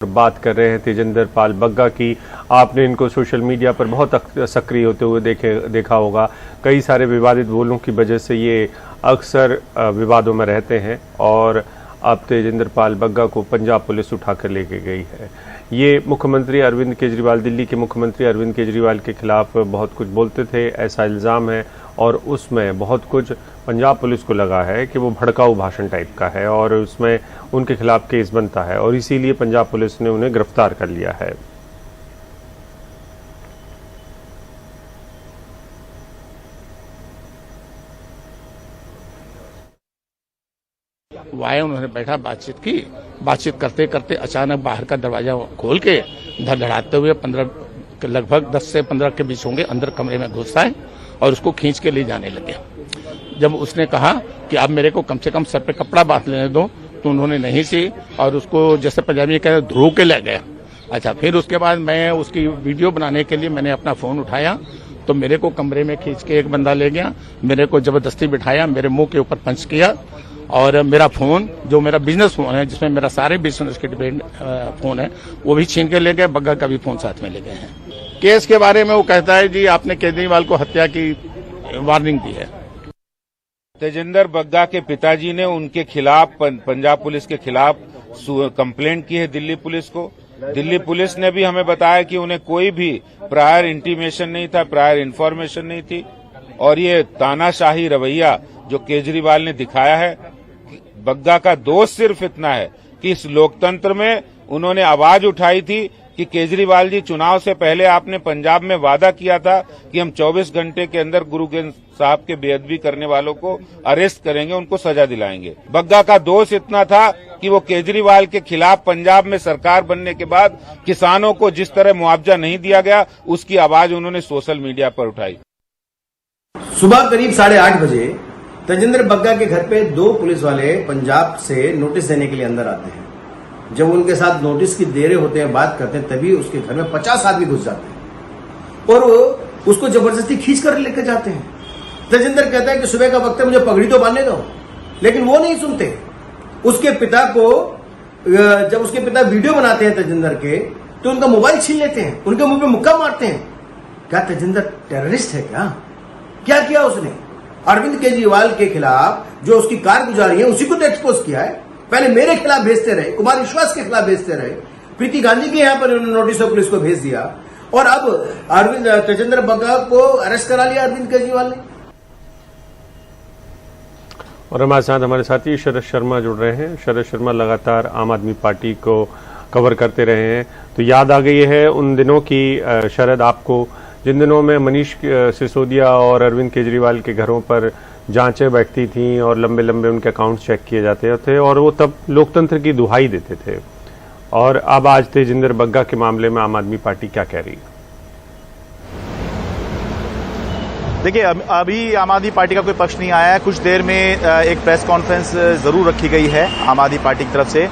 बात कर रहे हैं तेजिंदर पाल बग्गा की। आपने इनको सोशल मीडिया पर बहुत सक्रिय होते हुए देखा होगा। कई सारे विवादित बोलों की वजह से ये अक्सर विवादों में रहते हैं और अब तेजिंदर पाल बग्गा को पंजाब पुलिस उठाकर लेके गई है। ये मुख्यमंत्री अरविंद केजरीवाल, दिल्ली के मुख्यमंत्री अरविंद केजरीवाल के खिलाफ बहुत कुछ बोलते थे, ऐसा इल्ज़ाम है और उसमें बहुत कुछ पंजाब पुलिस को लगा है कि वो भड़काऊ भाषण टाइप का है और उसमें उनके खिलाफ केस बनता है और इसीलिए पंजाब पुलिस ने उन्हें गिरफ्तार कर लिया है। वाया उन्होंने बैठा, बातचीत करते करते अचानक बाहर का दरवाजा खोल के धड़धड़ाते हुए लगभग 10 से 15 के बीच होंगे अंदर कमरे में घुसा है और उसको खींच के ले जाने लगे। जब उसने कहा कि आप मेरे को कम से कम सर पे कपड़ा बांध लेने दो तो उन्होंने नहीं सी और उसको जैसे पंजाबी में कहते ध्रुव के ले गया। अच्छा, फिर उसके बाद मैं उसकी वीडियो बनाने के लिए मैंने अपना फोन उठाया तो मेरे को कमरे में खींच के एक बंदा ले गया, मेरे को जबरदस्ती बिठाया, मेरे मुंह के ऊपर पंच किया और मेरा फोन जो मेरा बिजनेस फोन है जिसमें मेरा सारे बिजनेस के डिपेंड फोन है वो भी छीन के ले गए। बग्गा का भी फोन साथ में ले गए हैं। केस के बारे में वो कहता है जी आपने केजरीवाल को हत्या की वार्निंग दी है। तेजिंदर बग्गा के पिताजी ने उनके खिलाफ पंजाब पुलिस के खिलाफ कंप्लेंट की है दिल्ली पुलिस को। दिल्ली पुलिस ने भी हमें बताया कि उन्हें कोई भी प्रायर इंटीमेशन नहीं था, प्रायर इन्फॉर्मेशन नहीं थी और ये तानाशाही रवैया जो केजरीवाल ने दिखाया है। बग्गा का दोष सिर्फ इतना है कि इस लोकतंत्र में उन्होंने आवाज उठाई थी कि केजरीवाल जी चुनाव से पहले आपने पंजाब में वादा किया था कि हम 24 घंटे के अंदर गुरु ग्रंथ साहब के बेअदबी करने वालों को अरेस्ट करेंगे, उनको सजा दिलाएंगे। बग्गा का दोष इतना था कि वो केजरीवाल के खिलाफ पंजाब में सरकार बनने के बाद किसानों को जिस तरह मुआवजा नहीं दिया गया उसकी आवाज उन्होंने सोशल मीडिया पर उठाई। सुबह करीब 8:30 बजे तेजिंदर बग्गा के घर पे 2 पुलिस वाले पंजाब से नोटिस देने के लिए अंदर आते हैं। जब उनके साथ नोटिस की देरे होते हैं, बात करते हैं, तभी उसके घर में 50 आदमी घुस जाते हैं और वो उसको जबरदस्ती खींच कर लेकर जाते हैं। तेजिंदर कहता है कि सुबह का वक्त है, मुझे पगड़ी तो बांधने दो, लेकिन वो नहीं सुनते। उसके पिता को जब उसके पिता वीडियो बनाते हैं तेजिंदर के तो उनका मोबाइल छीन लेते हैं, उनके मुंह पे मुक्का मारते हैं। क्या तेजिंदर टेररिस्ट है क्या किया उसने? अरविंद केजरीवाल के खिलाफ जो उसकी कारगुजारी है उसी को तो एक्सपोज किया है। पहले मेरे खिलाफ भेजते रहे, कुमार विश्वास के खिलाफ भेजते रहे, प्रीति गांधी के यहां पर उन्होंने नोटिस ऑफ पुलिस को भेज दिया और अब तेजिंदर बग्गा को अरेस्ट करा लिया अरविंद केजरीवाल ने। और हमारे साथ हमारे साथी शरद शर्मा जुड़ रहे हैं। शरद शर्मा लगातार आम आदमी पार्टी को कवर करते रहे हैं, तो याद आ गई है उन दिनों की शरद आपको जिन दिनों में मनीष सिसोदिया और अरविंद केजरीवाल के घरों पर जांचें बैठती थीं और लंबे लंबे उनके अकाउंट चेक किए जाते थे और वो तब लोकतंत्र की दुहाई देते थे। और अब आज तेजिंदर बग्गा के मामले में आम आदमी पार्टी क्या कह रही है? देखिए, अभी आम आदमी पार्टी का कोई पक्ष नहीं आया है। कुछ देर में एक प्रेस कॉन्फ्रेंस जरूर रखी गई है आम आदमी पार्टी की तरफ से।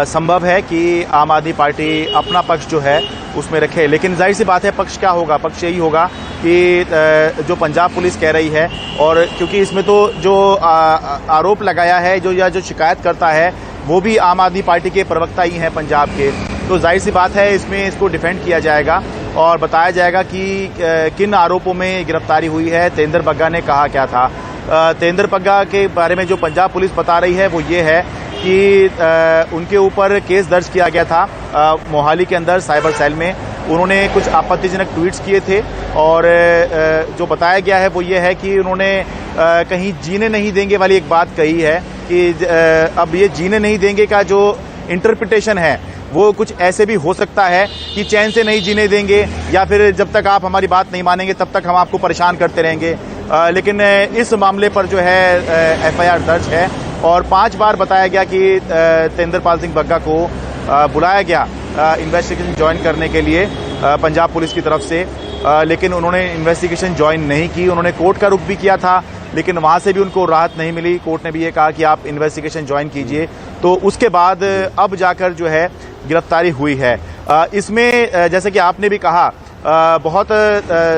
संभव है कि आम आदमी पार्टी अपना पक्ष जो है उसमें रखे, लेकिन जाहिर सी बात है पक्ष क्या होगा? पक्ष यही होगा कि जो पंजाब पुलिस कह रही है और क्योंकि इसमें तो जो आरोप लगाया है जो शिकायत करता है वो भी आम आदमी पार्टी के प्रवक्ता ही हैं पंजाब के, तो जाहिर सी बात है इसमें इसको डिफेंड किया जाएगा और बताया जाएगा कि किन आरोपों में गिरफ्तारी हुई है, तेजिंदर बग्गा ने कहा क्या था। तेजिंदर बग्गा के बारे में जो पंजाब पुलिस बता रही है वो ये है कि उनके ऊपर केस दर्ज किया गया था मोहाली के अंदर साइबर सेल में। उन्होंने कुछ आपत्तिजनक ट्वीट्स किए थे और जो बताया गया है वो ये है कि उन्होंने कहीं जीने नहीं देंगे वाली एक बात कही है कि अब ये जीने नहीं देंगे का जो इंटरप्रिटेशन है वो कुछ ऐसे भी हो सकता है कि चैन से नहीं जीने देंगे या फिर जब तक आप हमारी बात नहीं मानेंगे तब तक हम आपको परेशान करते रहेंगे। लेकिन इस मामले पर जो है FIR दर्ज है और 5 बार बताया गया कि तेजिंदर पाल सिंह बग्गा को बुलाया गया इन्वेस्टिगेशन ज्वाइन करने के लिए पंजाब पुलिस की तरफ से, लेकिन उन्होंने इन्वेस्टिगेशन ज्वाइन नहीं की। उन्होंने कोर्ट का रुख भी किया था लेकिन वहां से भी उनको राहत नहीं मिली। कोर्ट ने भी ये कहा कि आप इन्वेस्टिगेशन ज्वाइन कीजिए, तो उसके बाद अब जाकर जो है गिरफ्तारी हुई है। इसमें जैसे कि आपने भी कहा बहुत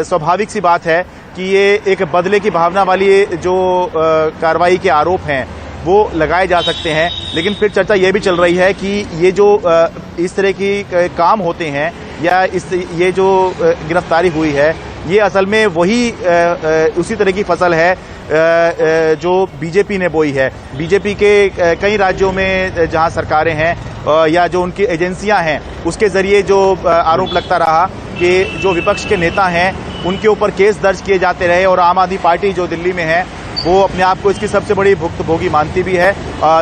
स्वाभाविक सी बात है कि ये एक बदले की भावना वाली जो कार्रवाई के आरोप हैं वो लगाए जा सकते हैं। लेकिन फिर चर्चा ये भी चल रही है कि ये जो इस तरह की काम होते हैं या ये जो गिरफ्तारी हुई है, ये असल में वही उसी तरह की फसल है जो बीजेपी ने बोई है। बीजेपी के कई राज्यों में जहां सरकारें हैं या जो उनकी एजेंसियां हैं, उसके जरिए जो आरोप लगता रहा कि जो विपक्ष के नेता हैं उनके ऊपर केस दर्ज किए जाते रहे, और आम आदमी पार्टी जो दिल्ली में है वो अपने आप को इसकी सबसे बड़ी भुक्तभोगी मानती भी है।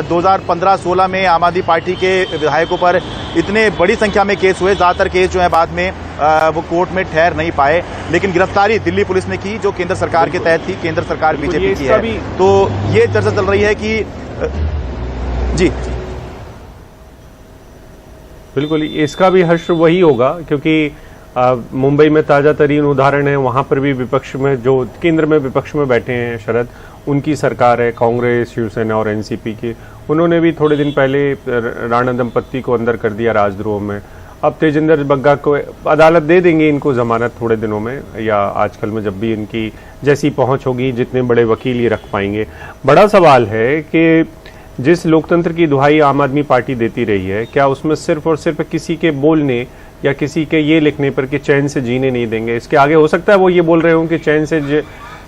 2015-16 में आम आदमी पार्टी के विधायकों पर इतने बड़ी संख्या में केस हुए, ज़्यादातर केस जो है बाद में वो कोर्ट में ठहर नहीं पाए, लेकिन गिरफ्तारी दिल्ली पुलिस ने की जो केंद्र सरकार के तहत थी। केंद्र सरकार बीजेपी की है, तो ये चर्चा चल रही है कि जी बिल्कुल इसका भी हश्र वही होगा, क्योंकि मुंबई में ताजा तरीन उदाहरण है, वहां पर भी विपक्ष में जो केंद्र में विपक्ष में बैठे हैं शरद, उनकी सरकार है, कांग्रेस, शिवसेना और एनसीपी की। उन्होंने भी थोड़े दिन पहले राणा दंपत्ति को अंदर कर दिया राजद्रोह में। अब तेजिंदर बग्गा को अदालत दे देंगे इनको जमानत थोड़े दिनों में, या आजकल में जब भी इनकी जैसी पहुंच होगी, जितने बड़े वकील ही रख पाएंगे। बड़ा सवाल है कि जिस लोकतंत्र की दुहाई आम आदमी पार्टी देती रही है, क्या उसमें सिर्फ और सिर्फ किसी के बोलने या किसी के ये लिखने पर कि चैन से जीने नहीं देंगे, इसके आगे हो सकता है वो ये बोल रहे हो कि चैन से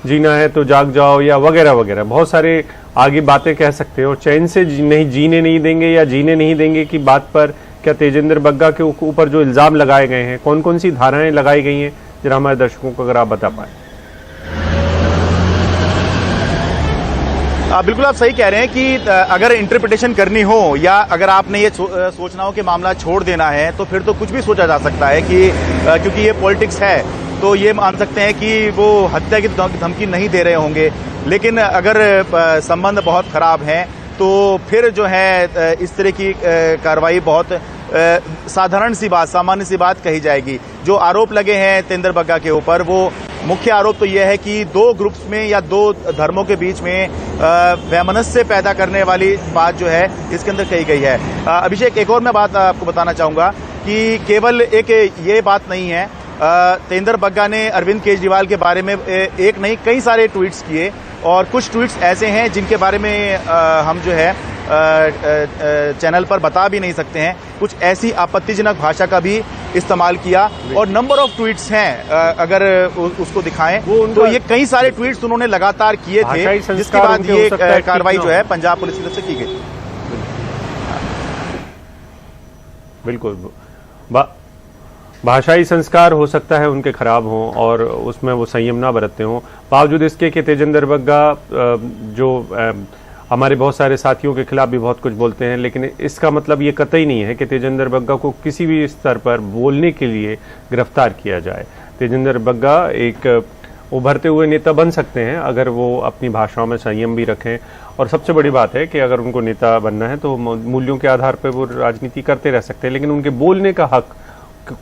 जीना है तो जाग जाओ या वगैरह वगैरह, बहुत सारे आगे बातें कह सकते हो। चैन से जीने नहीं देंगे या जीने नहीं देंगे की बात पर क्या तेजिंदर बग्गा के ऊपर जो इल्जाम लगाए गए हैं, कौन कौन सी धाराएं लगाई गई हैं, जरा हमारे दर्शकों को अगर आप बता पाए। बिल्कुल आप सही कह रहे हैं कि अगर इंटरप्रिटेशन करनी हो या अगर आपने ये सोचना हो कि मामला छोड़ देना है, तो फिर तो कुछ भी सोचा जा सकता है कि क्योंकि ये पॉलिटिक्स है तो ये मान सकते हैं कि वो हत्या की धमकी नहीं दे रहे होंगे। लेकिन अगर संबंध बहुत खराब हैं तो फिर जो है इस तरह की कार्रवाई बहुत साधारण सी बात, सामान्य सी बात कही जाएगी। जो आरोप लगे हैं तेजिंदर बग्गा के ऊपर, वो मुख्य आरोप तो यह है कि दो ग्रुप्स में या दो धर्मों के बीच में वैमनस्य पैदा करने वाली बात जो है इसके अंदर कही गई है। अभिषेक, एक और मैं बात आपको बताना चाहूंगा कि केवल एक ये बात नहीं है, तेजिंदर बग्गा ने अरविंद केजरीवाल के बारे में एक नहीं कई सारे ट्वीट्स किए, और कुछ ट्वीट्स ऐसे हैं जिनके बारे में हम जो है चैनल पर बता भी नहीं सकते हैं। कुछ ऐसी आपत्तिजनक भाषा का भी इस्तेमाल किया, और नंबर ऑफ ट्वीट्स हैं, अगर उसको दिखाएं तो ये कई सारे ट्वीट्स उन्होंने लगातार किए थे, जिसके बाद ये कार्रवाई जो है पंजाब पुलिस की तरफ से की गई। बिल्कुल भाषाई संस्कार हो सकता है उनके खराब हों और उसमें वो संयम ना बरतते हों, बावजूद इसके कि तेजिंदर बग्गा जो हमारे बहुत सारे साथियों के खिलाफ भी बहुत कुछ बोलते हैं, लेकिन इसका मतलब ये कतई नहीं है कि तेजिंदर बग्गा को किसी भी स्तर पर बोलने के लिए गिरफ्तार किया जाए। तेजिंदर बग्गा एक उभरते हुए नेता बन सकते हैं अगर वो अपनी भाषाओं में संयम भी रखें, और सबसे बड़ी बात है कि अगर उनको नेता बनना है तो मूल्यों के आधार पर वो राजनीति करते रह सकते हैं, लेकिन उनके बोलने का हक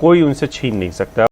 कोई उनसे छीन नहीं सकता।